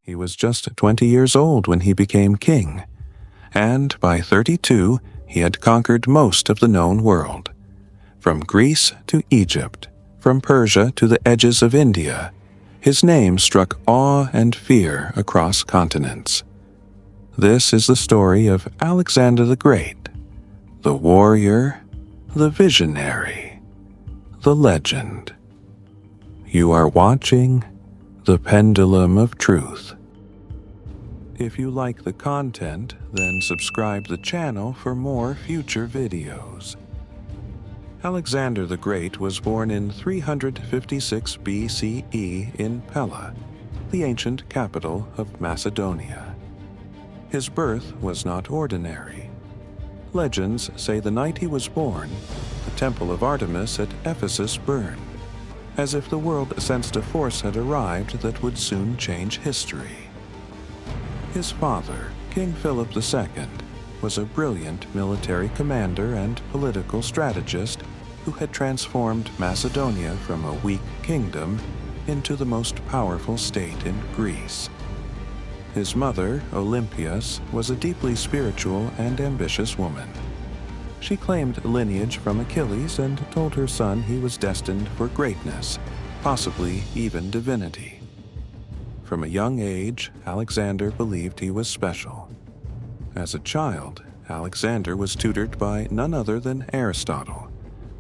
He was just 20 years old when he became king, and by 32 he had conquered most of the known world. From Greece to Egypt, from Persia to the edges of India, his name struck awe and fear across continents. This is the story of Alexander the Great, the warrior, the visionary, the legend. You are watching The Pendulum of Truth. If you like the content, then subscribe the channel for more future videos. Alexander the Great was born in 356 BCE in Pella, the ancient capital of Macedonia. His birth was not ordinary. Legends say the night he was born, the temple of Artemis at Ephesus burned, as if the world sensed a force had arrived that would soon change history. His father, King Philip II, was a brilliant military commander and political strategist who had transformed Macedonia from a weak kingdom into the most powerful state in Greece. His mother, Olympias, was a deeply spiritual and ambitious woman. She claimed lineage from Achilles and told her son he was destined for greatness, possibly even divinity. From a young age, Alexander believed he was special. As a child, Alexander was tutored by none other than Aristotle,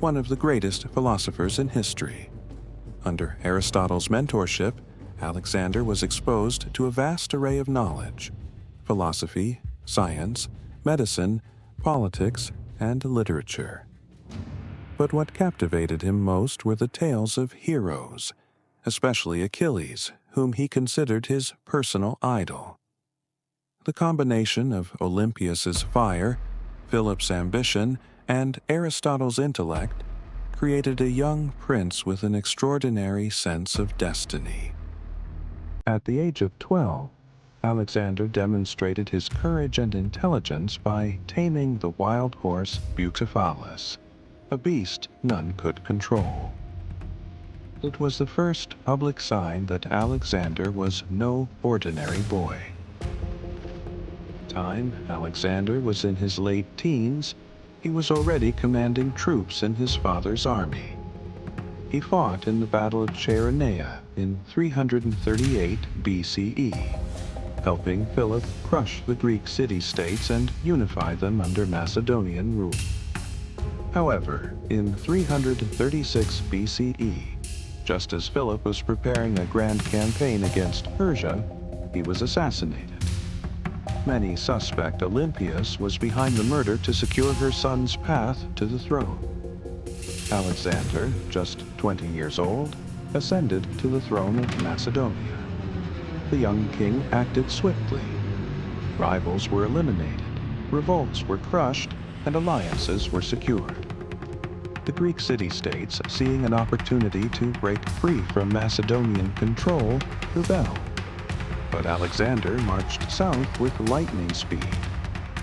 one of the greatest philosophers in history. Under Aristotle's mentorship, Alexander was exposed to a vast array of knowledge: philosophy, science, medicine, politics, and literature. But what captivated him most were the tales of heroes, especially Achilles, whom he considered his personal idol. The combination of Olympias's fire, Philip's ambition, and Aristotle's intellect created a young prince with an extraordinary sense of destiny. At the age of 12, Alexander demonstrated his courage and intelligence by taming the wild horse Bucephalus, a beast none could control. It was the first public sign that Alexander was no ordinary boy. By the time Alexander was in his late teens, he was already commanding troops in his father's army. He fought in the Battle of Chaeronea in 338 BCE, helping Philip crush the Greek city-states and unify them under Macedonian rule. However, in 336 BCE, just as Philip was preparing a grand campaign against Persia, he was assassinated. Many suspect Olympias was behind the murder to secure her son's path to the throne. Alexander, just 20 years old, ascended to the throne of Macedonia. The young king acted swiftly. Rivals were eliminated, revolts were crushed, and alliances were secured. The Greek city-states, seeing an opportunity to break free from Macedonian control, rebelled. But Alexander marched south with lightning speed.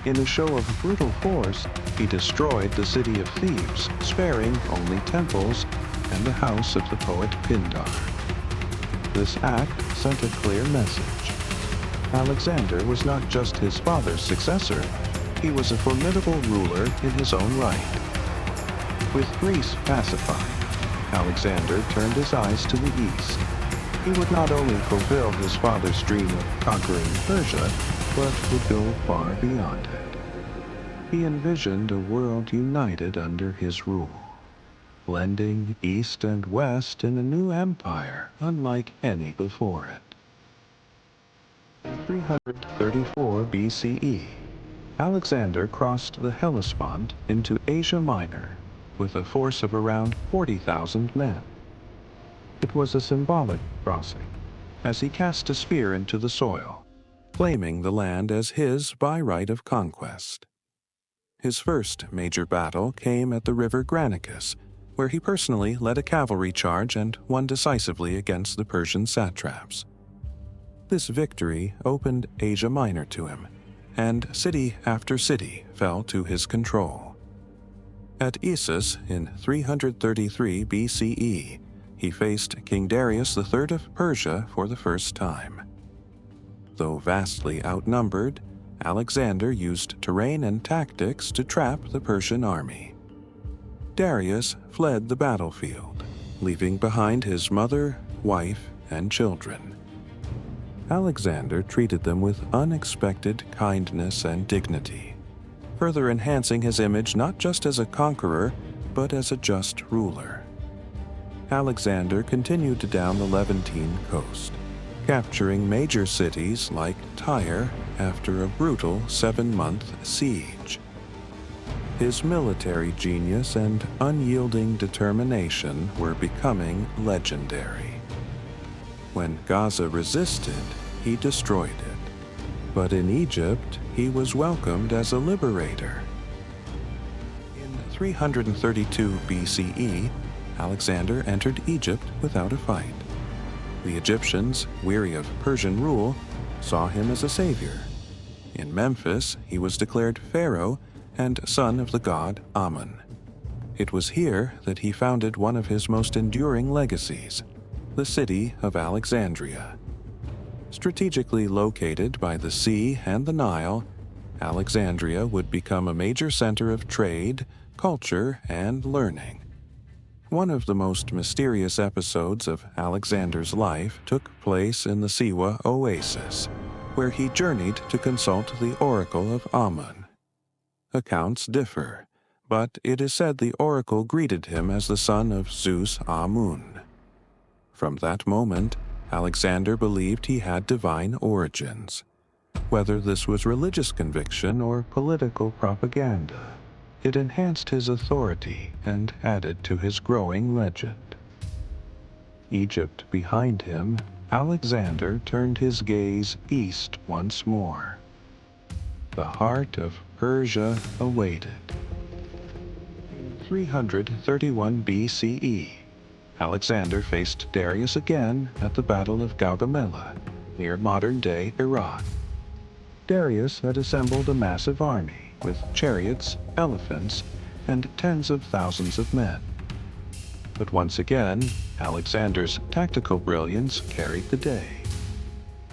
In a show of brutal force, he destroyed the city of Thebes, sparing only temples and the house of the poet Pindar. This act sent a clear message. Alexander was not just his father's successor, he was a formidable ruler in his own right. With Greece pacified, Alexander turned his eyes to the east. He would not only fulfill his father's dream of conquering Persia, but would go far beyond it. He envisioned a world united under his rule, blending East and West in a new empire unlike any before it. In 334 BCE, Alexander crossed the Hellespont into Asia Minor with a force of around 40,000 men. It was a symbolic crossing, as he cast a spear into the soil, claiming the land as his by right of conquest. His first major battle came at the river Granicus, where he personally led a cavalry charge and won decisively against the Persian satraps. This victory opened Asia Minor to him, and city after city fell to his control. At Issus in 333 BCE, he faced King Darius III of Persia for the first time. Though vastly outnumbered, Alexander used terrain and tactics to trap the Persian army. Darius fled the battlefield, leaving behind his mother, wife, and children. Alexander treated them with unexpected kindness and dignity, further enhancing his image not just as a conqueror, but as a just ruler. Alexander continued down the Levantine coast, capturing major cities like Tyre after a brutal 7-month siege. His military genius and unyielding determination were becoming legendary. When Gaza resisted, he destroyed it. But in Egypt, he was welcomed as a liberator. In 332 BCE, Alexander entered Egypt without a fight. The Egyptians, weary of Persian rule, saw him as a savior. In Memphis, he was declared pharaoh and son of the god Amun. It was here that he founded one of his most enduring legacies, the city of Alexandria. Strategically located by the sea and the Nile, Alexandria would become a major center of trade, culture, and learning. One of the most mysterious episodes of Alexander's life took place in the Siwa oasis, where he journeyed to consult the oracle of Amun. Accounts differ, but it is said the oracle greeted him as the son of Zeus Amun. From that moment, Alexander believed he had divine origins. Whether this was religious conviction or political propaganda, it enhanced his authority and added to his growing legend. Egypt behind him, Alexander turned his gaze east once more. The heart of Persia awaited. In 331 BCE, Alexander faced Darius again at the Battle of Gaugamela, near modern-day Iraq. Darius had assembled a massive army, with chariots, elephants, and tens of thousands of men. But once again, Alexander's tactical brilliance carried the day.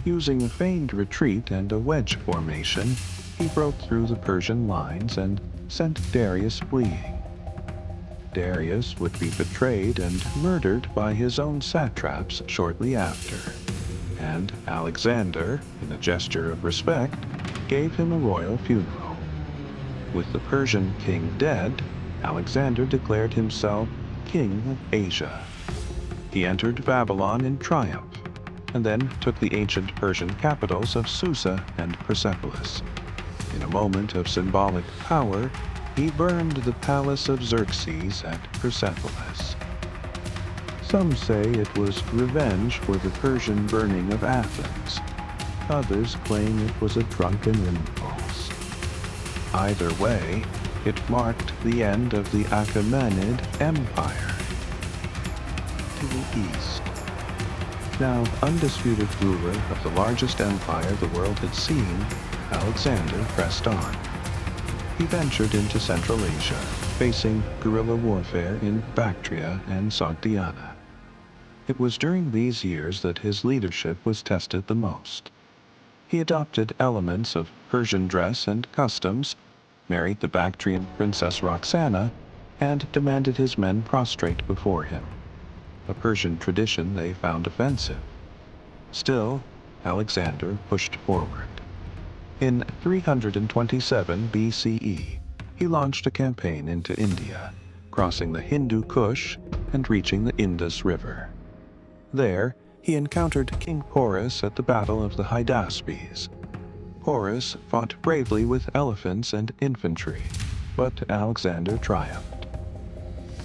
Using a feigned retreat and a wedge formation, he broke through the Persian lines and sent Darius fleeing. Darius would be betrayed and murdered by his own satraps shortly after, and Alexander, in a gesture of respect, gave him a royal funeral. With the Persian king dead, Alexander declared himself king of Asia. He entered Babylon in triumph, and then took the ancient Persian capitals of Susa and Persepolis. In a moment of symbolic power, he burned the palace of Xerxes at Persepolis. Some say it was revenge for the Persian burning of Athens. Others claim it was a drunken impulse. Either way, it marked the end of the Achaemenid Empire. To the east. Now undisputed ruler of the largest empire the world had seen, Alexander pressed on. He ventured into Central Asia, facing guerrilla warfare in Bactria and Sogdiana. It was during these years that his leadership was tested the most. He adopted elements of Persian dress and customs, married the Bactrian princess Roxana, and demanded his men prostrate before him, a Persian tradition they found offensive. Still, Alexander pushed forward. In 327 BCE, he launched a campaign into India, crossing the Hindu Kush and reaching the Indus River. There, he encountered King Porus at the Battle of the Hydaspes. Porus fought bravely with elephants and infantry, but Alexander triumphed.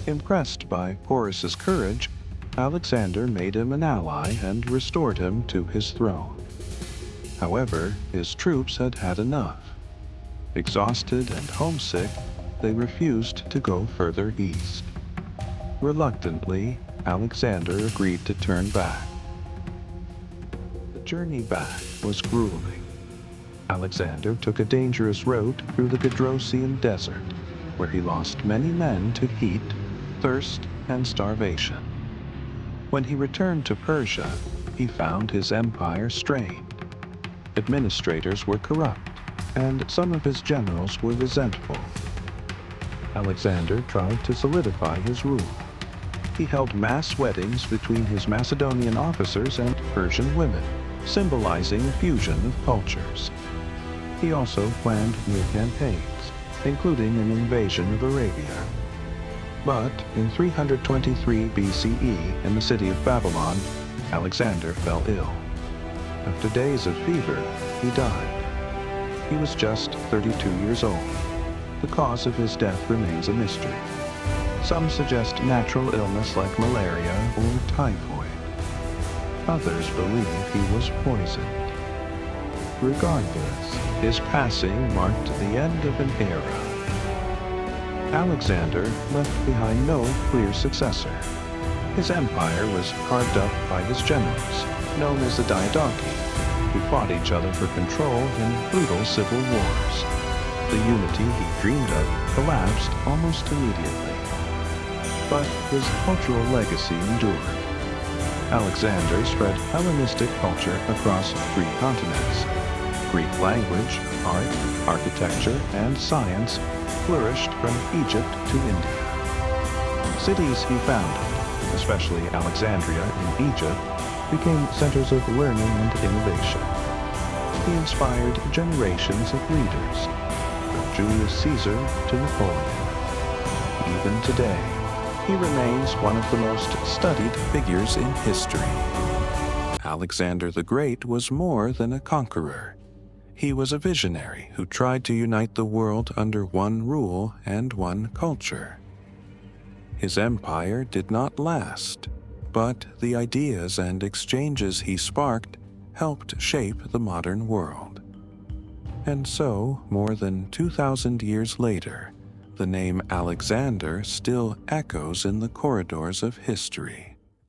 Impressed by Porus's courage, Alexander made him an ally and restored him to his throne. However, his troops had had enough. Exhausted and homesick, they refused to go further east. Reluctantly, Alexander agreed to turn back. The journey back was grueling. Alexander took a dangerous route through the Gedrosian desert, where he lost many men to heat, thirst, and starvation. When he returned to Persia, he found his empire strained. administrators were corrupt, and some of his generals were resentful. Alexander tried to solidify his rule. He held mass weddings between his Macedonian officers and Persian women, symbolizing a fusion of cultures. He also planned new campaigns, including an invasion of Arabia. But in 323 BCE, in the city of Babylon, Alexander fell ill. After days of fever, he died. He was just 32 years old. The cause of his death remains a mystery. Some suggest natural illness like malaria or typhoid. Others believe he was poisoned. Regardless, his passing marked the end of an era. Alexander left behind no clear successor. His empire was carved up by his generals, known as the diadochi, who fought each other for control in brutal civil wars. The unity he dreamed of collapsed almost immediately. But his cultural legacy endured. Alexander spread Hellenistic culture across 3 continents. Greek language, art, architecture, and science flourished from Egypt to India. Cities he founded, especially Alexandria in Egypt, became centers of learning and innovation. He inspired generations of leaders, from Julius Caesar to Napoleon. Even today, he remains one of the most studied figures in history. Alexander the Great was more than a conqueror. He was a visionary who tried to unite the world under one rule and one culture. His empire did not last, but the ideas and exchanges he sparked helped shape the modern world. And so, more than 2,000 years later, the name Alexander still echoes in the corridors of history.